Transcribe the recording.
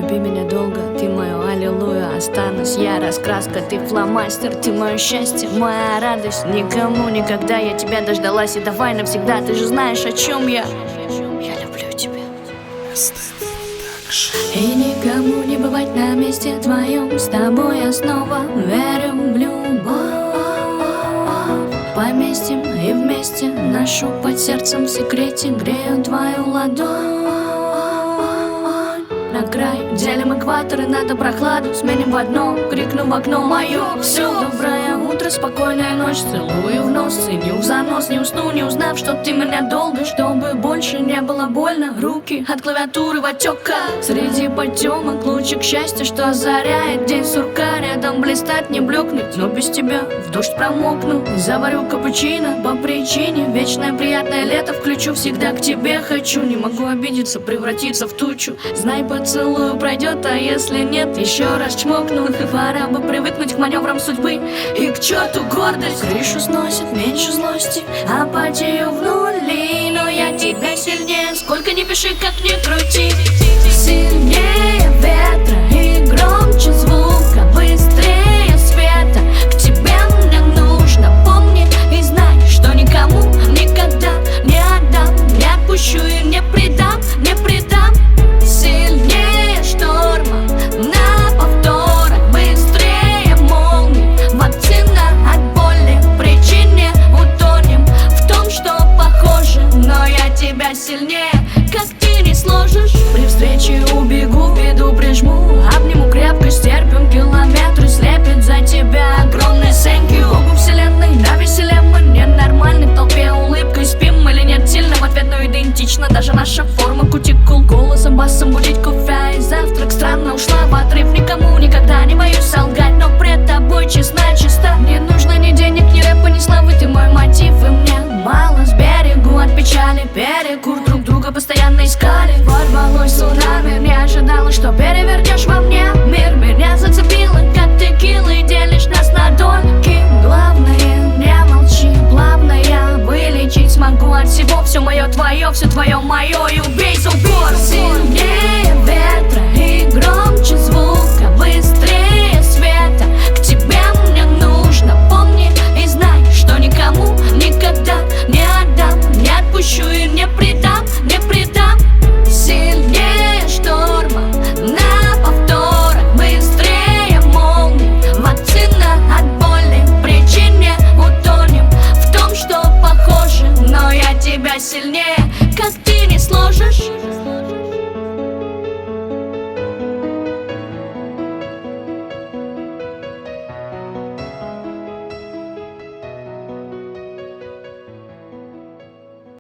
люби меня долго, ты мое аллилуйя. Останусь я раскраска, ты фломастер, ты мое счастье, моя радость. Никому никогда я тебя дождалась, и давай навсегда, ты же знаешь, о чем я. Я люблю тебя. И никому не бывать на месте твоем. С тобой я снова верю в любовь. Поместим и вместе ношу под сердцем в секрете. Грею твою ладонь. На край делим экваторы, надо прохладу сменим в одно, крикну в окно мое. Все, доброе утро, спокойная ночь. Целую в нос, ценю в занос. Не усну, не узнав, что ты меня долго. Чтобы больше не было больно. Руки от клавиатуры в отеках. Среди потемок лучик счастья, что озаряет день сурка. Рядом блистать, не блекнуть, но без тебя в дождь промокну. Заварю капучино по причине. Вечное приятное лето включу, всегда к тебе хочу. Не могу обидеться, превратиться в тучу. Знай, поцелую пройдет, а если нет, еще раз чмокну. Пора бы привыкнуть к маневрам судьбы и к черту гордость. Крышу сносит, меньше злости, апатию в нули. Но я тебя сильнее, сколько ни пиши, как ни крути.